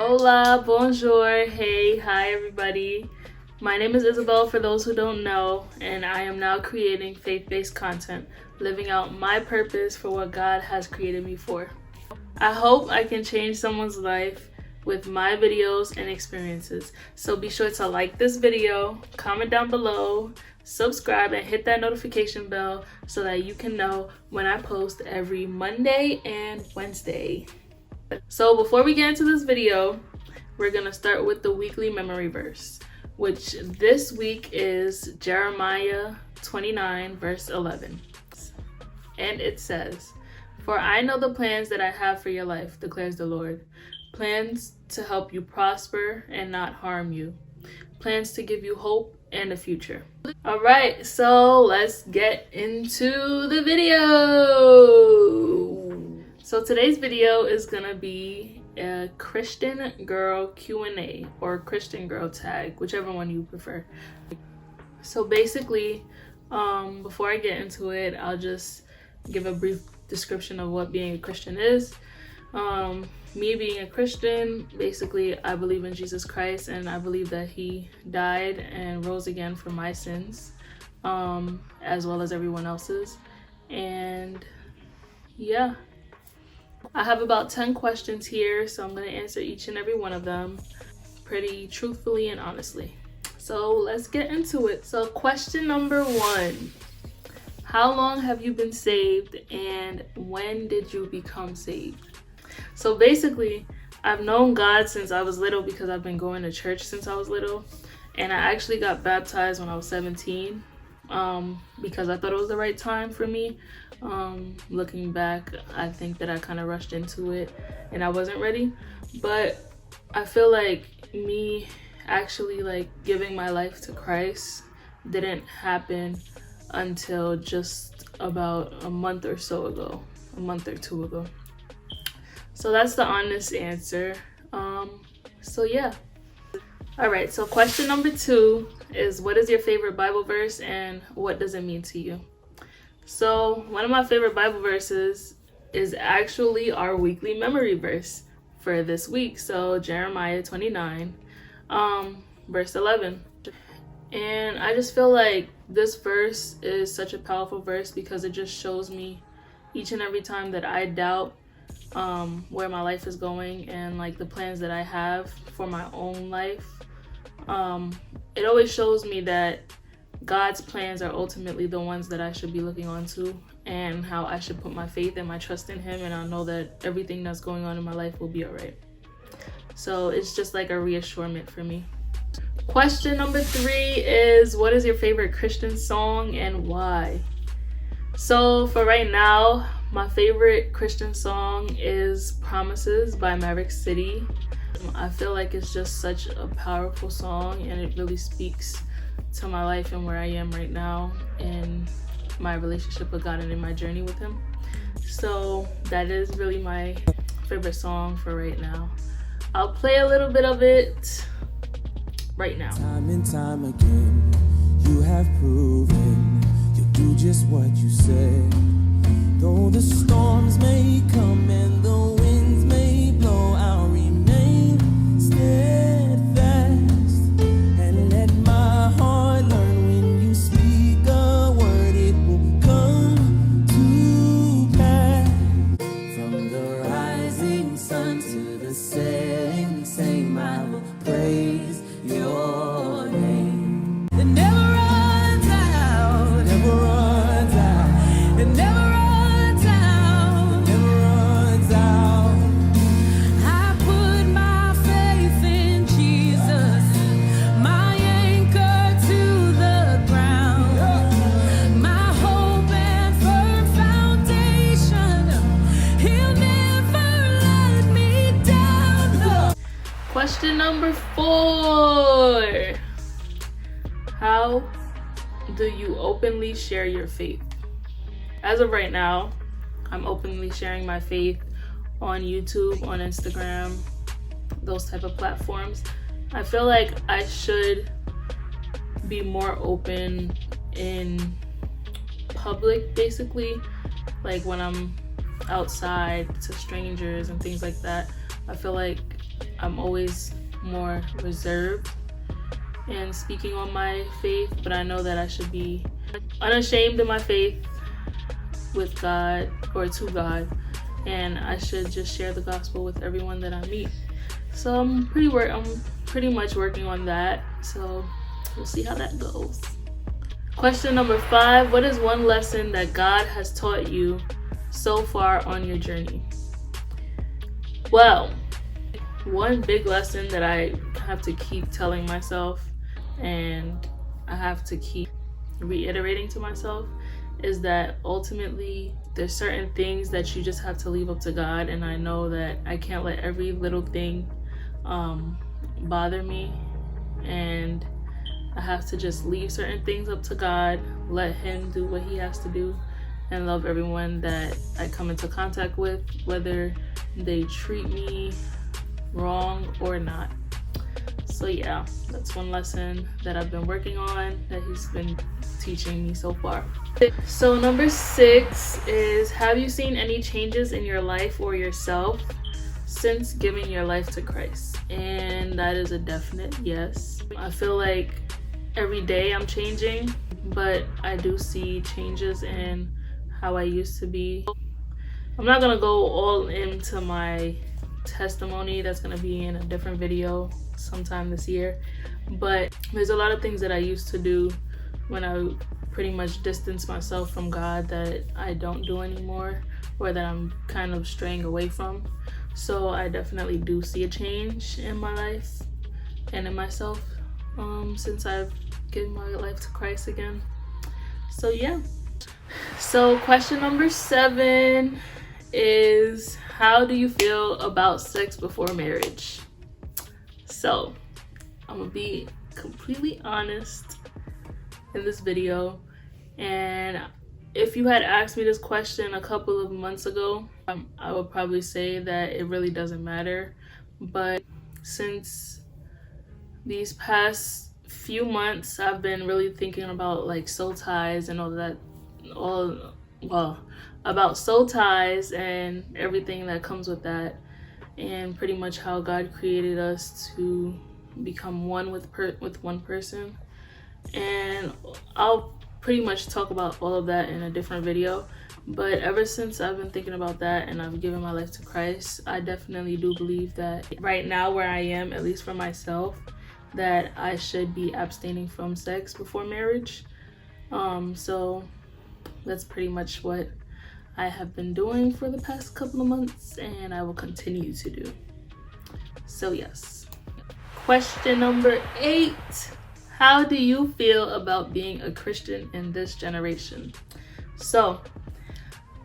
Hola, bonjour, hey, hi everybody. My name is Isabel for those who don't know, and I am now creating faith-based content, living out my purpose for what God has created me for. I hope I can change someone's life with my videos and experiences. So be sure to like this video, comment down below, subscribe, and hit that notification bell so that you can know when I post every Monday and Wednesday. So before we get into this video, we're gonna start with the weekly memory verse, which this week is Jeremiah 29 verse 11. And it says, "For I know the plans that I have for your life, declares the Lord. Plans to help you prosper and not harm you. Plans to give you hope and a future." All right, so let's get into the video. So today's video is gonna be a Christian girl Q&A or Christian girl tag, whichever one you prefer. So basically, before I get into it, I'll just give a brief description of what being a Christian is. Me being a Christian, basically I believe in Jesus Christ, and I believe that he died and rose again for my sins, as well as everyone else's. And yeah, I have about 10 questions here, so I'm going to answer each and every one of them pretty truthfully and honestly. So let's get into it. So question number 1. How long have you been saved, and when did you become saved? So basically, I've known God since I was little because I've been going to church since I was little. And I actually got baptized when I was 17 because I thought it was the right time for me. Looking back, I think that I kind of rushed into it and I wasn't ready. But I feel like me actually giving my life to Christ didn't happen until just about a month or two ago. So that's the honest answer. So yeah. All right, so question number 2 is, what is your favorite Bible verse and what does it mean to you? So one of my favorite Bible verses is actually our weekly memory verse for this week. So Jeremiah 29, verse 11. And I just feel like this verse is such a powerful verse because it just shows me each and every time that I doubt where my life is going and the plans that I have for my own life. It always shows me that God's plans are ultimately the ones that I should be looking on to, and how I should put my faith and my trust in him, and I'll know that everything that's going on in my life will be all right. So it's just like a reassurance for me. Question number 3 is, what is your favorite Christian song and why? So for right now, my favorite Christian song is Promises by Maverick City. I feel like it's just such a powerful song, and it really speaks to my life and where I am right now in my relationship with God and in my journey with him. So that is really my favorite song for right now. I'll play a little bit of it right now. Time and time again, you have proven you do just what you said. Though the storms may come and the winds may blow, I'll remain steadfast and let my heart learn when you speak a word, it will come to pass. From the rising sun to the setting same, I will praise your name. It never runs out, never runs out, it never runs out, never runs out. I put my faith in Jesus, my anchor to the ground, my hope and firm foundation. He'll never let me down. Question number 4. How do you openly share your faith? As of right now, I'm openly sharing my faith on YouTube, on Instagram, those type of platforms. I feel like I should be more open in public, basically, like when I'm outside to strangers and things like that. I feel like I'm always more reserved in speaking on my faith, but I know that I should be unashamed in my faith with God, or to God, and I should just share the gospel with everyone that I meet. So I'm pretty much working on that, so we'll see how that goes. Question number 5, what is one lesson that God has taught you so far on your journey? Well, one big lesson that I have to keep telling myself, and I have to keep reiterating to myself, is that ultimately there's certain things that you just have to leave up to God, and I know that I can't let every little thing bother me, and I have to just leave certain things up to God, let Him do what He has to do, and love everyone that I come into contact with, whether they treat me wrong or not. So yeah, that's one lesson that I've been working on, that He's been teaching me so far. So number 6 is, have you seen any changes in your life or yourself since giving your life to Christ? And that is a definite yes. I feel like every day I'm changing, but I do see changes in how I used to be. I'm not gonna go all into my testimony. That's gonna be in a different video sometime this year, but there's a lot of things that I used to do when I pretty much distanced myself from God that I don't do anymore, or that I'm kind of straying away from. So I definitely do see a change in my life and in myself since I've given my life to Christ again. So yeah. So question number 7 is, how do you feel about sex before marriage? So I'm gonna be completely honest in this video, and if you had asked me this question a couple of months ago, I would probably say that it really doesn't matter. But since these past few months, I've been really thinking about like soul ties and all that, about soul ties and everything that comes with that, and pretty much how God created us to become one with one person. And I'll pretty much talk about all of that in a different video, but ever since I've been thinking about that and I've given my life to Christ, I definitely do believe that right now where I am, at least for myself, that I should be abstaining from sex before marriage. So that's pretty much what I have been doing for the past couple of months, and I will continue to do. So yes. Question number 8. How do you feel about being a Christian in this generation? So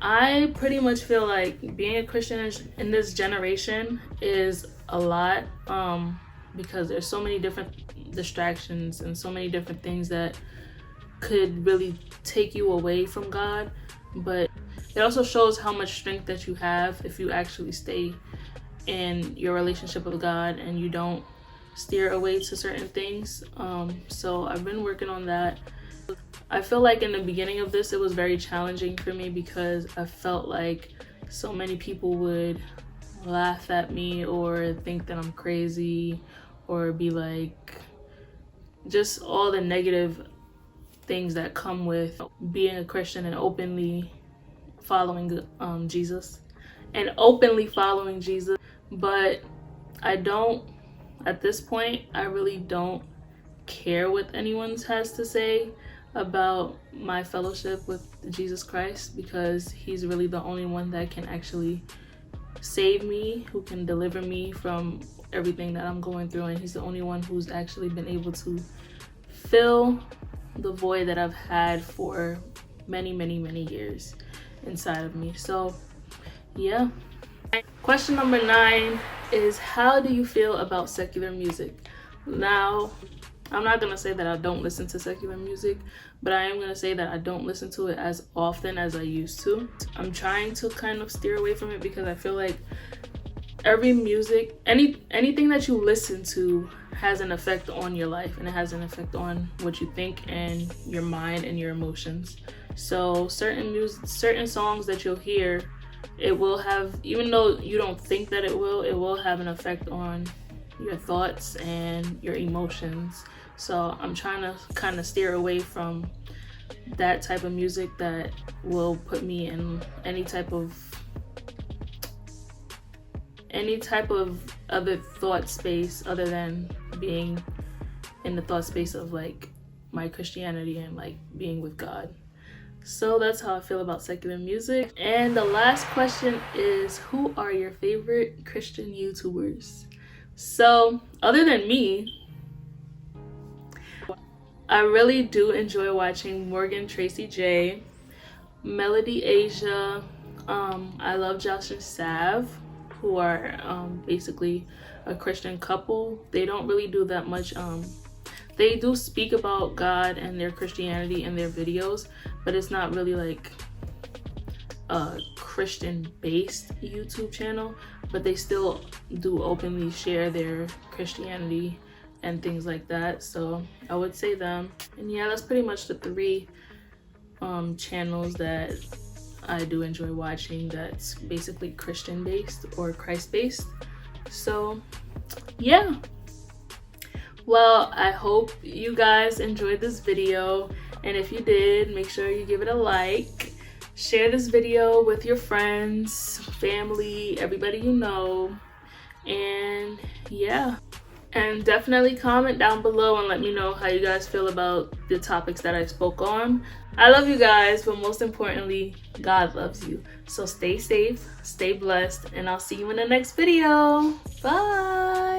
I pretty much feel like being a Christian in this generation is a lot, because there's so many different distractions and so many different things that could really take you away from God. But it also shows how much strength that you have if you actually stay in your relationship with God and you don't steer away to certain things. So I've been working on that. I feel like in the beginning of this, it was very challenging for me because I felt like so many people would laugh at me or think that I'm crazy, or be like, just all the negative things that come with being a Christian and openly following Jesus. But I don't, at this point, I really don't care what anyone has to say about my fellowship with Jesus Christ, because He's really the only one that can actually save me, who can deliver me from everything that I'm going through, and He's the only one who's actually been able to fill the void that I've had for many years inside of me. So yeah. Question number 9 is, how do you feel about secular music? Now, I'm not gonna say that I don't listen to secular music, but I am gonna say that I don't listen to it as often as I used to. I'm trying to kind of steer away from it because I feel like every music, anything that you listen to has an effect on your life, and it has an effect on what you think and your mind and your emotions. So certain songs that you'll hear it will have, even though you don't think that it will have an effect on your thoughts and your emotions. So I'm trying to kind of steer away from that type of music that will put me in any type of other thought space other than being in the thought space of like my Christianity and like being with God. So that's how I feel about secular music. And the last question is, who are your favorite Christian YouTubers? So other than me, I really do enjoy watching Morgan Tracy J, Melody Asia. I love Josh and Sav, who are basically a Christian couple. They don't really do that much. They do speak about God and their Christianity in their videos, but it's not really like a Christian-based YouTube channel. But they still do openly share their Christianity and things like that. So I would say them. And yeah, that's pretty much the three channels that I do enjoy watching that's basically Christian based or Christ based. So yeah, well, I hope you guys enjoyed this video, and if you did, make sure you give it a like, share this video with your friends, family, everybody you know, and yeah. And definitely comment down below and let me know how you guys feel about the topics that I spoke on. I love you guys, but most importantly, God loves you. So stay safe, stay blessed, and I'll see you in the next video. Bye!